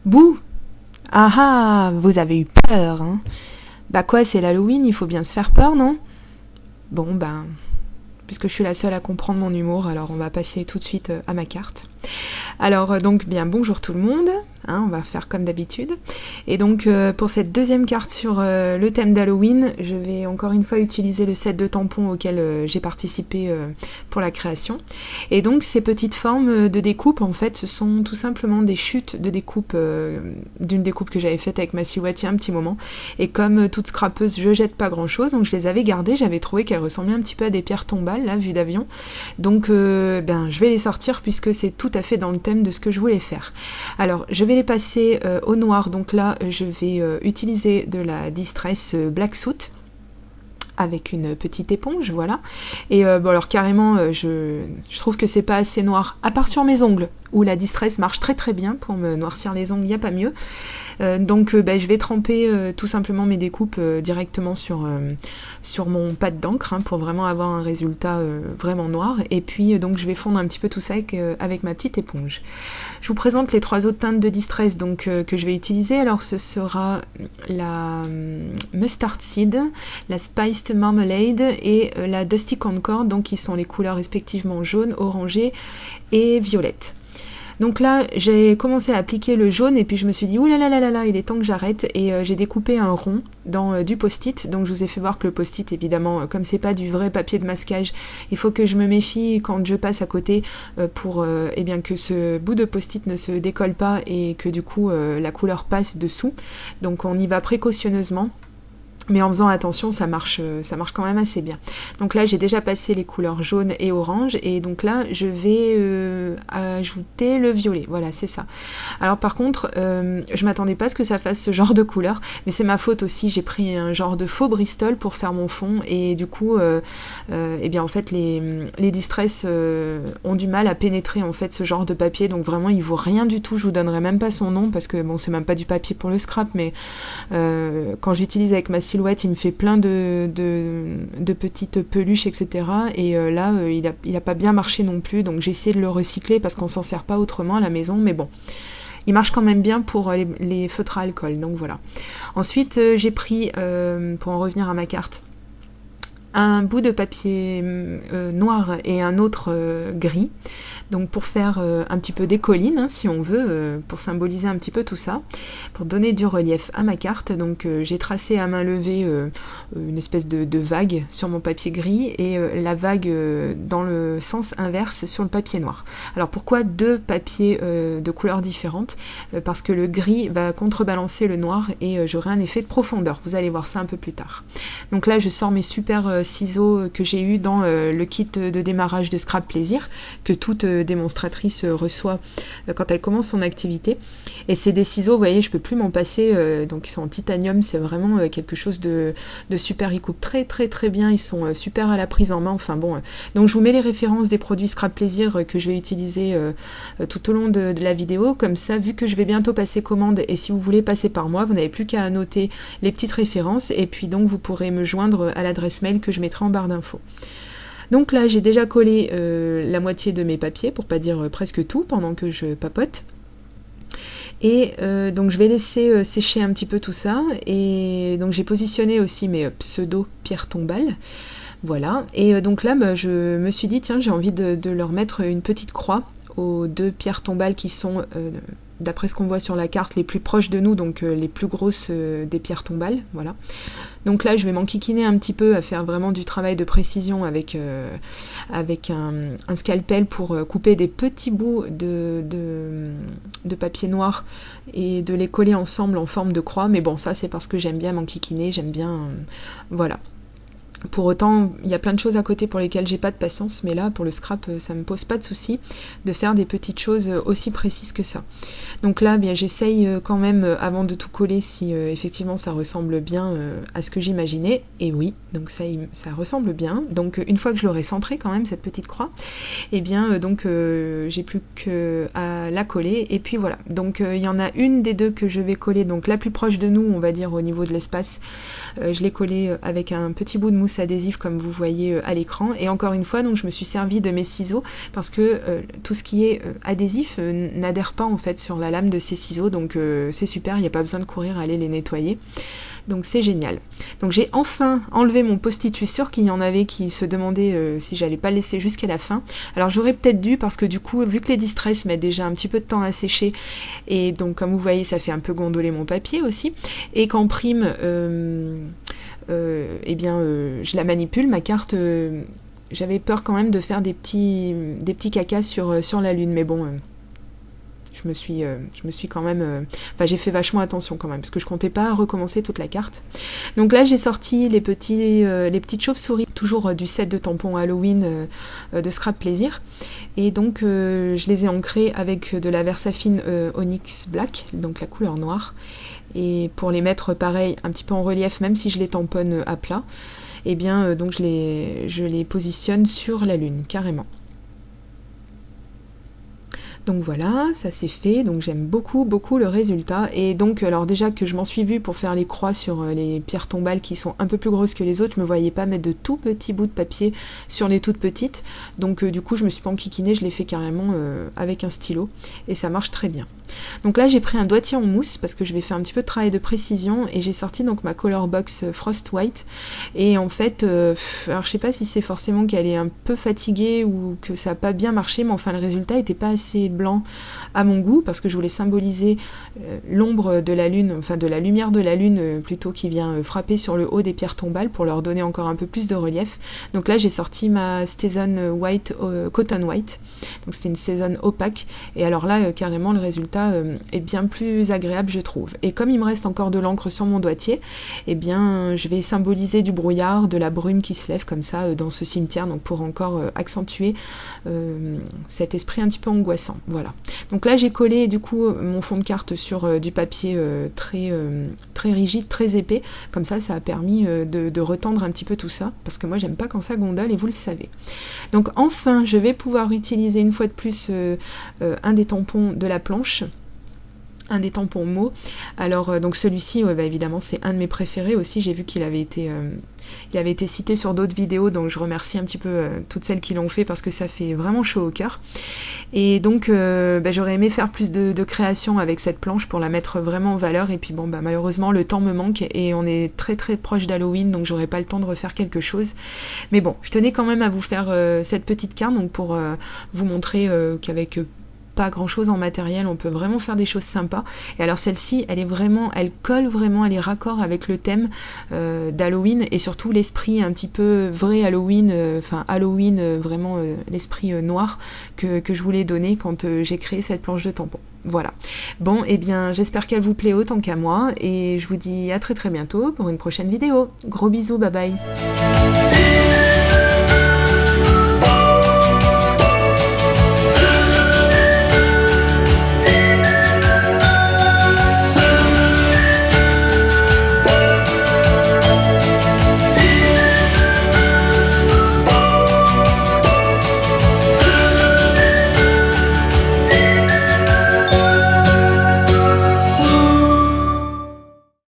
Bouh! Ah ah! Vous avez eu peur, hein? Bah quoi, c'est l'Halloween, il faut bien se faire peur, non? Bon, ben... puisque je suis la seule à comprendre mon humour, alors on va passer tout de suite à ma carte. Alors donc bien bonjour tout le monde, hein, on va faire comme d'habitude. Et donc pour cette deuxième carte sur le thème d'Halloween, je vais encore une fois utiliser le set de tampons auquel j'ai participé pour la création. Et donc ces petites formes de découpe, en fait, ce sont tout simplement des chutes de découpe d'une découpe que j'avais faite avec ma silhouette il y a un petit moment. Et comme toute scrapeuse, je jette pas grand chose, donc je les avais gardées, j'avais trouvé qu'elles ressemblaient un petit peu à des pierres tombales, là, vue d'avion. Donc je vais les sortir puisque c'est tout à fait dans le thème de ce que je voulais faire. Alors je vais les passer au noir, donc là je vais utiliser de la Distress Black Soot avec une petite éponge, voilà. Et bon alors carrément je trouve que c'est pas assez noir, à part sur mes ongles, où la Distress marche très très bien pour me noircir les ongles, il n'y a pas mieux. Donc je vais tremper tout simplement mes découpes directement sur mon pad d'encre, hein, pour vraiment avoir un résultat vraiment noir. Et puis donc je vais fondre un petit peu tout ça avec ma petite éponge. Je vous présente les trois autres teintes de Distress donc, que je vais utiliser. Alors ce sera la Mustard Seed, la Spiced Marmalade et la Dusty Concord, donc qui sont les couleurs respectivement jaune, orangé et violette. Donc là, j'ai commencé à appliquer le jaune et puis je me suis dit, ouh là là là là là, il est temps que j'arrête. Et j'ai découpé un rond dans du post-it. Donc je vous ai fait voir que le post-it, évidemment, comme c'est pas du vrai papier de masquage, il faut que je me méfie quand je passe à côté pour bien que ce bout de post-it ne se décolle pas et que du coup la couleur passe dessous. Donc on y va précautionneusement. Mais en faisant attention, ça marche quand même assez bien. Donc là, j'ai déjà passé les couleurs jaune et orange. Et donc là, je vais ajouter le violet. Voilà, c'est ça. Alors par contre, je m'attendais pas à ce que ça fasse ce genre de couleur. Mais c'est ma faute aussi. J'ai pris un genre de faux Bristol pour faire mon fond. Et du coup, en fait, les Distress ont du mal à pénétrer en fait ce genre de papier. Donc vraiment, il vaut rien du tout. Je vous donnerai même pas son nom. Parce que bon, c'est même pas du papier pour le scrap. Mais quand j'utilise avec ma silhouette, il me fait plein de petites peluches, etc. Et là, il a pas bien marché non plus, donc j'ai essayé de le recycler parce qu'on s'en sert pas autrement à la maison, mais bon. Il marche quand même bien pour les feutres à alcool, donc voilà. Ensuite, j'ai pris, pour en revenir à ma carte, un bout de papier noir et un autre gris. Donc pour faire un petit peu des collines, hein, si on veut, pour symboliser un petit peu tout ça, pour donner du relief à ma carte. Donc j'ai tracé à main levée une espèce de vague sur mon papier gris et la vague dans le sens inverse sur le papier noir. Alors pourquoi deux papiers de couleurs différentes? Parce que le gris va contrebalancer le noir et j'aurai un effet de profondeur. Vous allez voir ça un peu plus tard. Donc là je sors mes super ciseaux que j'ai eu dans le kit de démarrage de Scrap Plaisir, que toute démonstratrice reçoit quand elle commence son activité. Et c'est des ciseaux, vous voyez, je peux plus m'en passer, donc ils sont en titanium, c'est vraiment quelque chose de super, ils coupent très très très bien, ils sont super à la prise en main, enfin bon. Donc je vous mets les références des produits Scrap Plaisir que je vais utiliser tout au long de la vidéo, comme ça, vu que je vais bientôt passer commande, et si vous voulez passer par moi, vous n'avez plus qu'à noter les petites références, et puis donc vous pourrez me joindre à l'adresse mail que je mettrai en barre d'infos. Donc là, j'ai déjà collé la moitié de mes papiers, pour pas dire presque tout, pendant que je papote. Et donc je vais laisser sécher un petit peu tout ça. Et donc j'ai positionné aussi mes pseudo pierres tombales. Voilà. Et donc là, je me suis dit, tiens, j'ai envie de leur mettre une petite croix aux deux pierres tombales qui sont, d'après ce qu'on voit sur la carte, les plus proches de nous, donc les plus grosses des pierres tombales. Voilà. Donc là, je vais m'enquiquiner un petit peu à faire vraiment du travail de précision avec un scalpel pour couper des petits bouts de papier noir et de les coller ensemble en forme de croix. Mais bon, ça, c'est parce que j'aime bien m'enquiquiner, j'aime bien... voilà. Pour autant, il y a plein de choses à côté pour lesquelles j'ai pas de patience, mais là, pour le scrap, ça me pose pas de souci de faire des petites choses aussi précises que ça. Donc là, bien, j'essaye quand même, avant de tout coller, si effectivement ça ressemble bien à ce que j'imaginais. Et oui, donc ça ressemble bien. Donc une fois que je l'aurai centré quand même, cette petite croix, et bien j'ai plus qu'à la coller. Et puis voilà, donc il y en a une des deux que je vais coller, donc la plus proche de nous, on va dire au niveau de l'espace. Je l'ai collée avec un petit bout de mousse mousse adhésive comme vous voyez à l'écran. Et encore une fois, donc je me suis servi de mes ciseaux parce que tout ce qui est adhésif n'adhère pas en fait sur la lame de ces ciseaux, donc c'est super, il n'y a pas besoin de courir à aller les nettoyer. Donc c'est génial. Donc j'ai enfin enlevé mon post-it. Je suis sûre qu'il y en avait qui se demandaient si j'allais pas le laisser jusqu'à la fin. Alors j'aurais peut-être dû, parce que du coup, vu que les distress mettent déjà un petit peu de temps à sécher, et donc comme vous voyez, ça fait un peu gondoler mon papier aussi, et qu'en prime, je la manipule, ma carte, j'avais peur quand même de faire des petits cacas sur la lune, mais bon... Je me suis quand même... j'ai fait vachement attention quand même, parce que je comptais pas recommencer toute la carte. Donc là, j'ai sorti les petites chauves-souris, toujours du set de tampons Halloween de Scrap Plaisir. Et donc, je les ai ancrés avec de la Versafine Onyx Black, donc la couleur noire. Et pour les mettre, pareil, un petit peu en relief, même si je les tamponne à plat, et bien, donc je les positionne sur la lune, carrément. Donc voilà, ça c'est fait, donc j'aime beaucoup le résultat. Et donc, alors déjà que je m'en suis vue pour faire les croix sur les pierres tombales qui sont un peu plus grosses que les autres, je me voyais pas mettre de tout petits bouts de papier sur les toutes petites. Donc du coup, je me suis pas enquiquinée, je l'ai fait carrément avec un stylo et ça marche très bien. Donc là, j'ai pris un doigtier en mousse parce que je vais faire un petit peu de travail de précision et j'ai sorti donc ma Color Box Frost White. Et en fait, alors je sais pas si c'est forcément qu'elle est un peu fatiguée ou que ça n'a pas bien marché, mais enfin le résultat était pas assez blanc à mon goût parce que je voulais symboliser l'ombre de la lune, enfin de la lumière de la lune plutôt qui vient frapper sur le haut des pierres tombales pour leur donner encore un peu plus de relief. Donc là, j'ai sorti ma Stézone White, Cotton White. Donc c'était une Stézone opaque et alors là, carrément le résultat est bien plus agréable, je trouve. Et comme il me reste encore de l'encre sur mon doigtier, eh bien je vais symboliser du brouillard, de la brume qui se lève comme ça dans ce cimetière, donc pour encore accentuer cet esprit un petit peu angoissant. Voilà. Donc là j'ai collé du coup mon fond de carte sur du papier très rigide, très épais, comme ça a permis de retendre un petit peu tout ça, parce que moi j'aime pas quand ça gondole et vous le savez. Donc enfin je vais pouvoir utiliser une fois de plus un des tampons de la planche, un des tampons mots. Alors donc celui-ci évidemment c'est un de mes préférés aussi, j'ai vu qu'il avait été cité sur d'autres vidéos, donc je remercie un petit peu toutes celles qui l'ont fait parce que ça fait vraiment chaud au cœur. Et donc j'aurais aimé faire plus de création avec cette planche pour la mettre vraiment en valeur, et puis bon malheureusement le temps me manque et on est très très proche d'Halloween, donc j'aurai pas le temps de refaire quelque chose. Mais bon, je tenais quand même à vous faire cette petite carte, donc pour vous montrer qu'avec pas grand chose en matériel, on peut vraiment faire des choses sympas. Et alors celle-ci, elle colle vraiment, elle est raccord avec le thème d'Halloween et surtout l'esprit un petit peu vrai Halloween, vraiment l'esprit noir que je voulais donner quand j'ai créé cette planche de tampons. Voilà. Bon, et bien j'espère qu'elle vous plaît autant qu'à moi et je vous dis à très très bientôt pour une prochaine vidéo. Gros bisous, bye bye.